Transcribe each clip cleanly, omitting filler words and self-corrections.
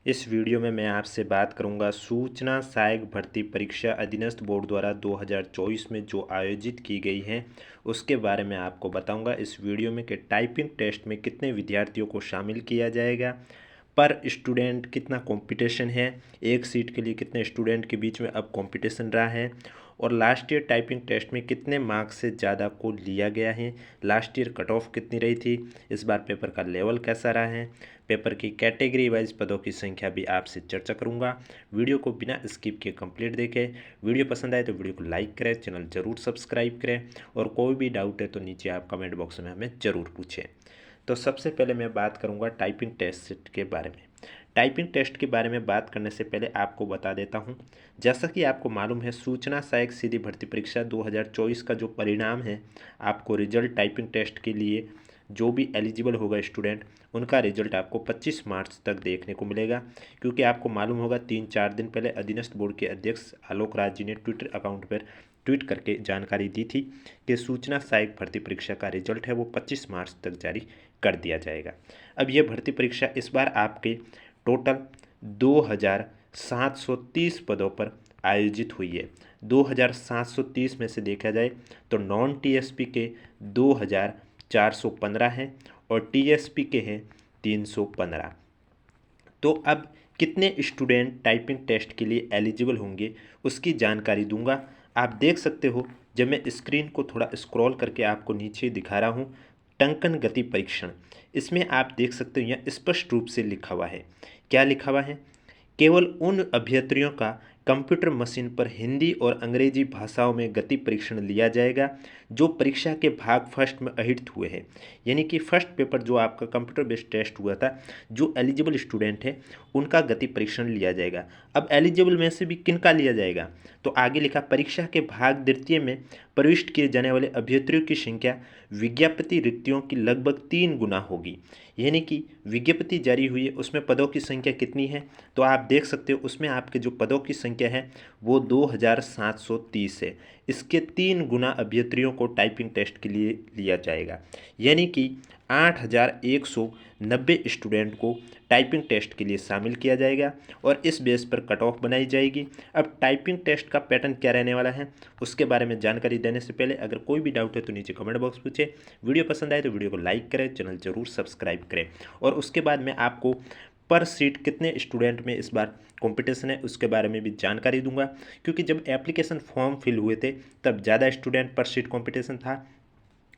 इस वीडियो में मैं आपसे बात करूंगा सूचना सहायक भर्ती परीक्षा अधीनस्थ बोर्ड द्वारा 2024 में जो आयोजित की गई है उसके बारे में आपको बताऊंगा इस वीडियो में कि टाइपिंग टेस्ट में कितने विद्यार्थियों को शामिल किया जाएगा, पर स्टूडेंट कितना कंपटीशन है, एक सीट के लिए कितने स्टूडेंट के बीच में अब कंपटीशन रहा है और लास्ट ईयर टाइपिंग टेस्ट में कितने मार्क्स से ज़्यादा को लिया गया है, लास्ट ईयर कट ऑफ कितनी रही थी, इस बार पेपर का लेवल कैसा रहा है, पेपर की कैटेगरी वाइज पदों की संख्या भी आपसे चर्चा करूंगा। वीडियो को बिना स्किप किए कंप्लीट देखें। वीडियो पसंद आए तो वीडियो को लाइक करें, चैनल ज़रूर सब्सक्राइब करें और कोई भी डाउट है तो नीचे आप कमेंट बॉक्स में हमें ज़रूर पूछें। तो सबसे पहले मैं बात करूंगा टाइपिंग टेस्ट के बारे में। टाइपिंग टेस्ट के बारे में बात करने से पहले आपको बता देता हूं, जैसा कि आपको मालूम है सूचना सहायक सीधी भर्ती परीक्षा 2024 का जो परिणाम है, आपको रिजल्ट टाइपिंग टेस्ट के लिए जो भी एलिजिबल होगा स्टूडेंट उनका रिजल्ट आपको 25 मार्च तक देखने को मिलेगा। क्योंकि आपको मालूम होगा 3-4 दिन पहले अधीनस्थ बोर्ड के अध्यक्ष आलोक राज जी ने ट्विटर अकाउंट पर ट्वीट करके जानकारी दी थी कि सूचना सहायक भर्ती परीक्षा का रिजल्ट है वो 25 मार्च तक जारी कर दिया जाएगा। अब यह भर्ती परीक्षा इस बार आपके टोटल 2730 पदों पर आयोजित हुई है। 2730 में से देखा जाए तो नॉन टीएसपी के 2415 हैं और टीएसपी के हैं 315। तो अब कितने स्टूडेंट टाइपिंग टेस्ट के लिए एलिजिबल होंगे उसकी जानकारी दूंगा। आप देख सकते हो, जब मैं स्क्रीन को थोड़ा स्क्रॉल करके आपको नीचे दिखा रहा हूँ, टंकन गति परीक्षण, इसमें आप देख सकते हो यहाँ स्पष्ट रूप से लिखा हुआ है। क्या लिखा हुआ है? केवल उन अभ्यर्थियों का कंप्यूटर मशीन पर हिंदी और अंग्रेजी भाषाओं में गति परीक्षण लिया जाएगा जो परीक्षा के भाग फर्स्ट में अहित हुए हैं। यानी कि फर्स्ट पेपर जो आपका कंप्यूटर बेस्ड टेस्ट हुआ था, जो एलिजिबल स्टूडेंट है उनका गति परीक्षण लिया जाएगा। अब एलिजिबल में से भी किनका लिया जाएगा, तो आगे लिखा परीक्षा के भाग द्वितीय में प्रविष्ट किए जाने वाले अभ्यर्थियों की संख्या विज्ञापित रिक्तियों की लगभग 3 गुना होगी। यानी कि विज्ञप्ति जारी हुई है उसमें पदों की संख्या कितनी है, तो आप देख सकते हो उसमें आपके जो पदों की संख्या है वो 2730 है। इसके 3 गुना अभ्यर्थियों को टाइपिंग टेस्ट के लिए लिया जाएगा। यानी कि 8190 स्टूडेंट को टाइपिंग टेस्ट के लिए शामिल किया जाएगा और इस बेस पर कट ऑफ बनाई जाएगी। अब टाइपिंग टेस्ट का पैटर्न क्या रहने वाला है उसके बारे में जानकारी देने से पहले अगर कोई भी डाउट है तो नीचे कमेंट बॉक्स पूछे। वीडियो पसंद आए तो वीडियो को लाइक करें, चैनल जरूर सब्सक्राइब करें और उसके बाद मैं आपको पर सीट कितने स्टूडेंट में इस बार कंपटीशन है उसके बारे में भी जानकारी दूंगा। क्योंकि जब एप्लीकेशन फॉर्म फिल हुए थे तब ज़्यादा स्टूडेंट पर सीट कंपटीशन था,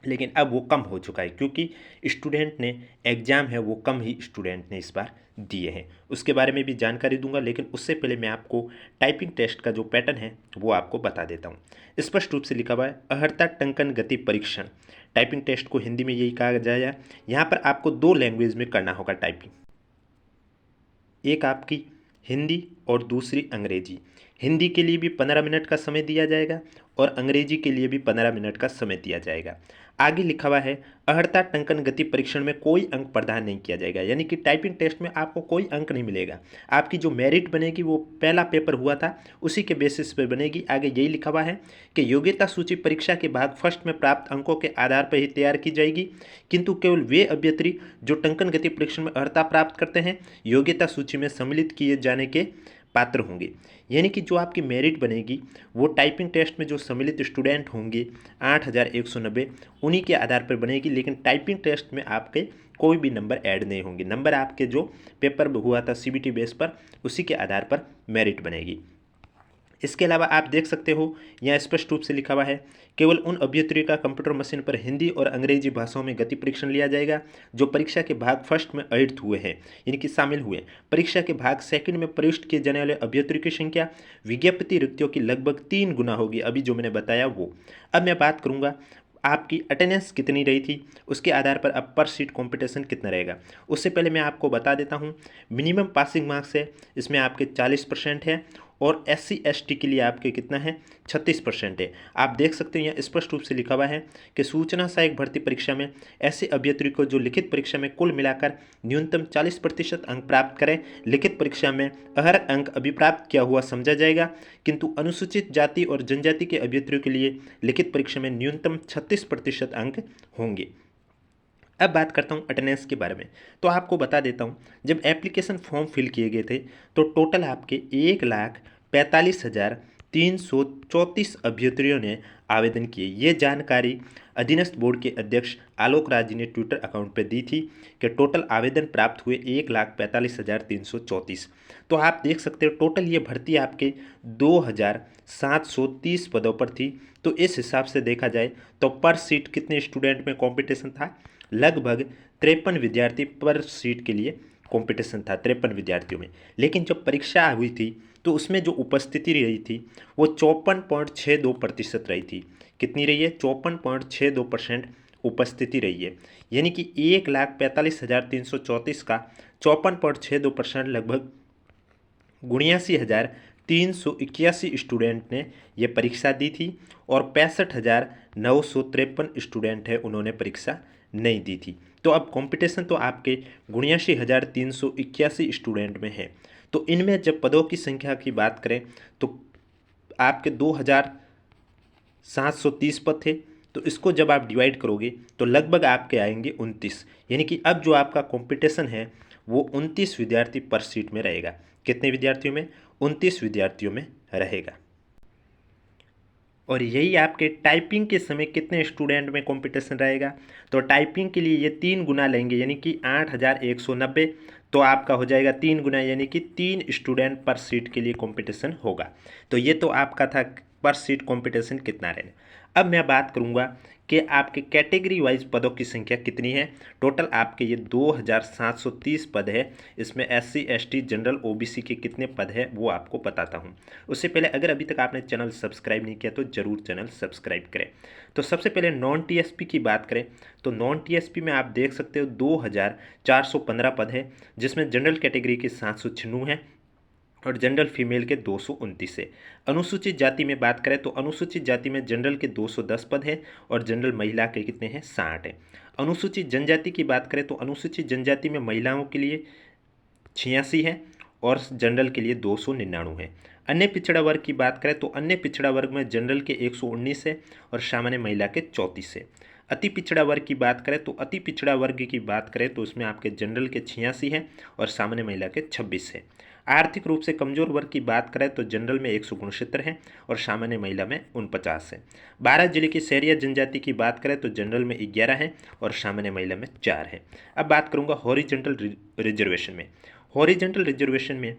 लेकिन अब वो कम हो चुका है क्योंकि स्टूडेंट ने एग्ज़ाम है वो कम ही स्टूडेंट ने इस बार दिए हैं। उसके बारे में भी जानकारी दूंगा, लेकिन उससे पहले मैं आपको टाइपिंग टेस्ट का जो पैटर्न है वो आपको बता देता हूँ। स्पष्ट रूप से लिखा हुआ है अहर्ता टंकन गति परीक्षण। टाइपिंग टेस्ट को हिंदी में यही कहा जाएगा। यहाँ पर आपको 2 लैंग्वेज में करना होगा टाइपिंग, एक आपकी हिंदी और दूसरी अंग्रेजी। हिंदी के लिए भी 15 मिनट का समय दिया जाएगा और अंग्रेजी के लिए भी 15 मिनट का समय दिया जाएगा। आगे लिखा हुआ है अहर्ता टंकन गति परीक्षण में कोई अंक प्रदान नहीं किया जाएगा। यानी कि टाइपिंग टेस्ट में आपको कोई अंक नहीं मिलेगा। आपकी जो मेरिट बनेगी वो पहला पेपर हुआ था उसी के बेसिस पर बनेगी। आगे यही लिखा हुआ है कि योग्यता सूची परीक्षा के भाग फर्स्ट में प्राप्त अंकों के आधार पर ही तैयार की जाएगी, किंतु केवल वे अभ्यर्थी जो टंकन गति परीक्षण में अर्हता प्राप्त करते हैं योग्यता सूची में सम्मिलित किए जाने के पात्र होंगे। यानी कि जो आपकी मेरिट बनेगी वो टाइपिंग टेस्ट में जो सम्मिलित स्टूडेंट होंगे 8190 उन्हीं के आधार पर बनेगी, लेकिन टाइपिंग टेस्ट में आपके कोई भी नंबर ऐड नहीं होंगे। नंबर आपके जो पेपर हुआ था सीबीटी बेस पर उसी के आधार पर मेरिट बनेगी। इसके अलावा आप देख सकते हो यहाँ स्पष्ट रूप से लिखा हुआ है केवल उन अभ्यर्थियों का कंप्यूटर मशीन पर हिंदी और अंग्रेजी भाषाओं में गति परीक्षण लिया जाएगा जो परीक्षा के भाग फर्स्ट में अहित हुए हैं, यानी कि शामिल हुए। परीक्षा के भाग सेकंड में प्रविष्ट किए जाने वाले अभ्यर्थियों की संख्या विज्ञप्ति रिक्तियों की लगभग 3 गुना होगी, अभी जो मैंने बताया वो। अब मैं बात करूँगा आपकी अटेंडेंस कितनी रही थी उसके आधार पर अब पर सीट कंपटीशन कितना रहेगा। उससे पहले मैं आपको बता देता हूँ मिनिमम पासिंग मार्क्स है इसमें आपके 40% है और SC/ST के लिए आपके कितना है 36% है। आप देख सकते हो यहाँ स्पष्ट रूप से लिखा हुआ है कि सूचना सहायक भर्ती परीक्षा में ऐसे अभ्यर्थी को जो लिखित परीक्षा में कुल मिलाकर न्यूनतम 40% अंक प्राप्त करें, लिखित परीक्षा में हर अंक अभिप्राप्त किया हुआ समझा जाएगा, किंतु अनुसूचित जाति और जनजाति के अभ्यर्थियों के लिए लिखित परीक्षा में न्यूनतम 36% अंक होंगे। अब बात करता हूँ अटेंडेंस के बारे में। तो आपको बता देता हूँ, जब एप्लीकेशन फॉर्म फिल किए गए थे तो टोटल आपके 1,45,334 अभ्यर्थियों ने आवेदन किए। ये जानकारी अधीनस्थ बोर्ड के अध्यक्ष आलोक राज जी ने ट्विटर अकाउंट पर दी थी कि टोटल आवेदन प्राप्त हुए 1,45,334। तो आप देख सकते हो टोटल ये भर्ती आपके 2,730 पदों पर थी। तो इस हिसाब से देखा जाए तो पर सीट कितने स्टूडेंट में कंपटीशन था, लगभग 53 विद्यार्थी पर सीट के लिए कंपटीशन था, 53 विद्यार्थियों में। लेकिन जब परीक्षा हुई थी तो उसमें जो उपस्थिति रही थी वो 54.62% रही थी। कितनी रही है? 54.62% उपस्थिति रही है। यानी कि 1,45,334 का 54.62% लगभग 79,381 स्टूडेंट ने ये परीक्षा दी थी और 65,953 स्टूडेंट है उन्होंने परीक्षा नहीं दी थी। तो अब कंपटीशन तो आपके 79,381 स्टूडेंट में है। तो इनमें जब पदों की संख्या की बात करें तो आपके 2,730 पद थे। तो इसको जब आप डिवाइड करोगे तो लगभग आपके आएंगे 29। यानी कि अब जो आपका कंपटीशन है वो 29 विद्यार्थी पर सीट में रहेगा। कितने विद्यार्थियों में? 29 विद्यार्थियों में रहेगा। और यही आपके टाइपिंग के समय कितने स्टूडेंट में कंपटीशन रहेगा? तो टाइपिंग के लिए ये 3 गुना लेंगे, यानी कि 8,190। तो आपका हो जाएगा 3 गुना, यानी कि 3 स्टूडेंट पर सीट के लिए कंपटीशन होगा। तो ये तो आपका था पर सीट कंपटीशन कितना रहेगा। अब मैं बात करूँगा कि आपके कैटेगरी वाइज पदों की संख्या कितनी है। टोटल आपके ये 2,730 पद है। इसमें SC ST जनरल OBC के कितने पद है वो आपको बताता हूँ। उससे पहले अगर अभी तक आपने चैनल सब्सक्राइब नहीं किया तो ज़रूर चैनल सब्सक्राइब करें। तो सबसे पहले नॉन TSP की बात करें तो नॉन TSP में आप देख सकते हो 2,415 पद है, जिसमें जनरल कैटेगरी के 796 हैं और जनरल फीमेल के 229 है। अनुसूचित जाति में बात करें तो अनुसूचित जाति में जनरल के 210 पद है और जनरल महिला के कितने हैं? 60 है। अनुसूचित जनजाति की बात करें तो अनुसूचित जनजाति में महिलाओं के लिए 86 है और जनरल के लिए 299 है। अन्य पिछड़ा वर्ग की बात करें तो अन्य पिछड़ा वर्ग में जनरल के 119 है और सामान्य महिला के 34 है। अति पिछड़ा वर्ग की बात करें तो अति पिछड़ा वर्ग की बात करें तो उसमें आपके जनरल के 86 है और सामान्य महिला के 26 है। आर्थिक रूप से कमजोर वर्ग की बात करें तो जनरल में 169 है और सामान्य महिला में 49 है। 12 जिले की शहरिया जनजाति की बात करें तो जनरल में 11 है और सामान्य महिला में 4 है। अब बात करूंगा हॉरिजॉन्टल रिजर्वेशन में। हॉरिजॉन्टल रिजर्वेशन में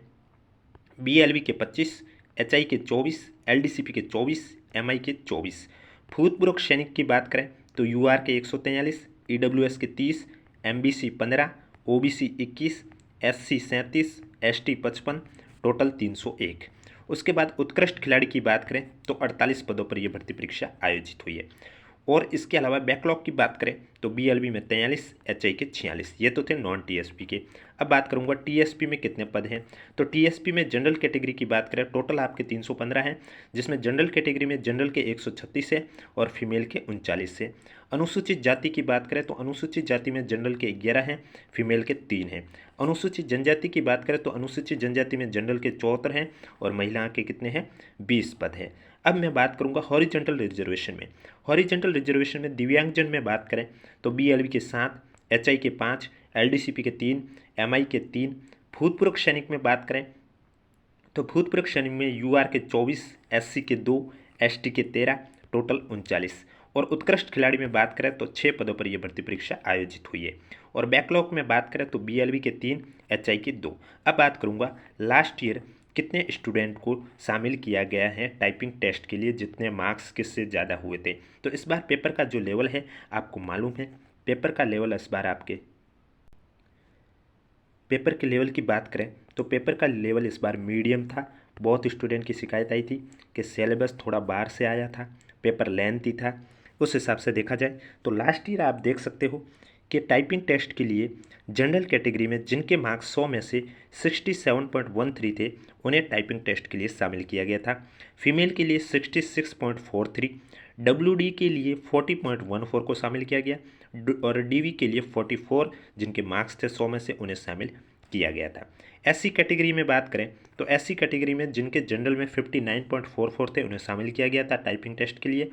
BLV के 25, HI के 24, LDCP के 24, MI के 24। भूतपूर्व सैनिक की बात करें तो UR के 143, EWS के 30, MBC 15, OBC 21, SC 37, ST 55, total 301। उसके बाद उत्कृष्ट खिलाड़ी की बात करें तो 48 पदों पर यह भर्ती परीक्षा आयोजित हुई है। और इसके अलावा बैकलॉग की बात करें तो BLV में 43, HI के 46। ये तो थे नॉन TSP के। अब बात करूंगा TSP में कितने पद हैं। तो TSP में जनरल कैटेगरी की बात करें टोटल आपके 315 हैं, जिसमें जनरल कैटेगरी में जनरल के 136 है और फीमेल के 39 है। अनुसूचित जाति की बात करें तो अनुसूचित जाति में जनरल के 11 हैं, फीमेल के 3 हैं। अनुसूचित जनजाति की बात करें तो अनुसूचित जनजाति में जनरल के 74 हैं और महिला के कितने हैं? 20 पद हैं। अब मैं बात करूंगा हॉरिजॉन्टल रिजर्वेशन में। हॉरिजॉन्टल रिजर्वेशन में दिव्यांगजन में बात करें तो BLV के 7, HI के 5, LDCP के 3, MI के 3। भूतपूर्व सैनिक में बात करें तो भूतपूर्व सैनिक में UR के 24, SC के 2, ST के 13, टोटल 39। और उत्कृष्ट खिलाड़ी में बात करें तो 6 पदों पर यह भर्ती परीक्षा आयोजित हुई है। और बैकलॉग में बात करें तो BLV के 3, HI के 2। अब बात करूंगा लास्ट ईयर कितने स्टूडेंट को शामिल किया गया है टाइपिंग टेस्ट के लिए, जितने मार्क्स किससे ज़्यादा हुए थे। तो इस बार पेपर का जो लेवल है आपको मालूम है, पेपर का लेवल इस बार आपके पेपर के लेवल की बात करें तो पेपर का लेवल इस बार मीडियम था। बहुत स्टूडेंट की शिकायत आई थी कि सिलेबस थोड़ा बाहर से आया था, पेपर लेंथी था। उस हिसाब से देखा जाए तो लास्ट ईयर आप देख सकते हो कि टाइपिंग टेस्ट के लिए जनरल कैटेगरी में जिनके मार्क्स 100 में से 67.13 थे उन्हें टाइपिंग टेस्ट के लिए शामिल किया गया था। फीमेल के लिए 66.43, WD के लिए 40.14 को शामिल किया गया और DV के लिए 44 जिनके मार्क्स थे 100 में से उन्हें शामिल किया गया था। SC कैटेगरी में बात करें तो SC कैटेगरी में जिनके जनरल में 59.44 थे उन्हें शामिल किया गया था टाइपिंग टेस्ट के लिए।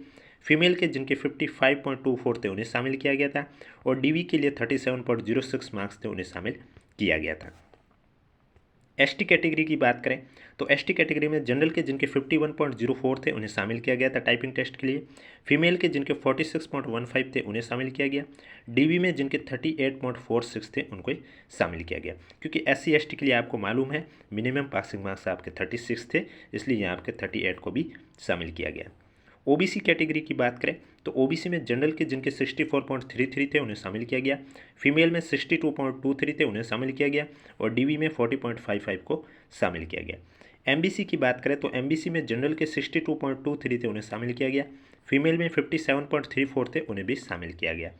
फीमेल के जिनके 55.24 थे उन्हें शामिल किया गया था और डीवी के लिए 37.06 मार्क्स थे उन्हें शामिल किया गया था। एसटी कैटेगरी की बात करें तो एसटी कैटेगरी में जनरल के जिनके 51.04 थे उन्हें शामिल किया गया था टाइपिंग टेस्ट के लिए। फीमेल के जिनके 46.15 थे उन्हें शामिल किया गया। डीवी में जिनके 38.46 थे उनको शामिल किया गया, क्योंकि एससी एसटी के लिए आपको मालूम है मिनिमम पासिंग मार्क्स आपके 36 थे, इसलिए यहाँ आपके 38 को भी शामिल किया गया। ओबीसी कैटेगरी की बात करें तो ओबीसी में जनरल के जिनके 64.33 थे उन्हें शामिल किया गया। फीमेल में 62.23 थे उन्हें शामिल किया गया और डीवी में 40.55 को शामिल किया गया। एमबीसी की बात करें तो एमबीसी में जनरल के 62.23 थे उन्हें शामिल किया गया। फीमेल में 57.34 थे उन्हें भी शामिल किया गया।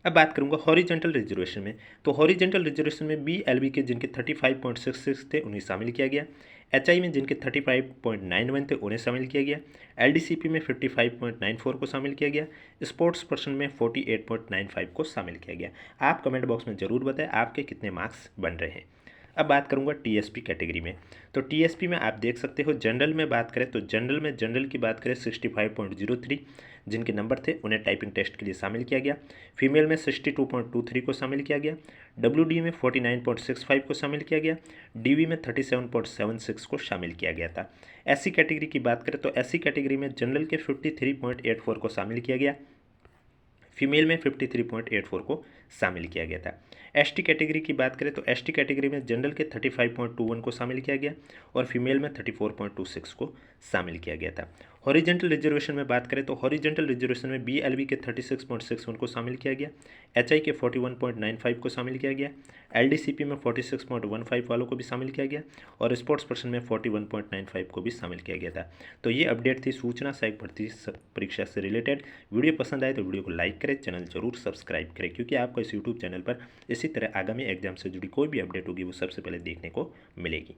अब बात करूंगा हॉरिजेंटल रिजर्वेशन में, तो हॉरिजेंटल रिजर्वेशन में बीएलबी के जिनके 35.66 थे उन्हें शामिल किया गया। एचआई में जिनके 35.91 थे उन्हें शामिल किया गया। एलडीसीपी में 55.94 को शामिल किया गया। स्पोर्ट्स पर्सन में 48.95 को शामिल किया गया। आप कमेंट बॉक्स में ज़रूर बताएं आपके कितने मार्क्स बन रहे हैं। अब बात करूंगा टीएसपी कैटेगरी में, तो टीएसपी में आप देख सकते हो जनरल में बात करें तो जनरल की बात करें 65.03 जिनके नंबर थे उन्हें टाइपिंग टेस्ट के लिए शामिल किया गया। फीमेल में 62.23 को शामिल किया गया। डब्ल्यूडी में 49.65 को शामिल किया गया। डीवी में 37.76 को शामिल किया गया था। एससी कैटेगरी की बात करें तो एससी कैटेगरी में जनरल के 53.84 को शामिल किया गया। फीमेल में 53.84 को शामिल किया गया था। एसटी कैटेगरी की बात करें तो एसटी कैटेगरी में जनरल के 35.21 को शामिल किया गया और फीमेल में 34.26 को शामिल किया गया था। हॉरिजेंटल रिजर्वेशन में बात करें तो हॉरिजेंटल रिजर्वेशन में बीएलबी के 36.61 को शामिल किया गया। एचआई के 41.95 को शामिल किया गया। एलडीसीपी में 46.15 वालों को भी शामिल किया गया और स्पोर्ट्स पर्सन में 41.95 को भी शामिल किया गया था। तो ये अपडेट थी सूचना सहायक भर्ती परीक्षा से रिलेटेड। वीडियो पसंद आए तो वीडियो को लाइक करें, चैनल जरूर सब्सक्राइब करें, क्योंकि आपको इस यूट्यूब चैनल पर इसी तरह आगामी एग्जाम से जुड़ी कोई भी अपडेट होगी वो सबसे पहले देखने को मिलेगी।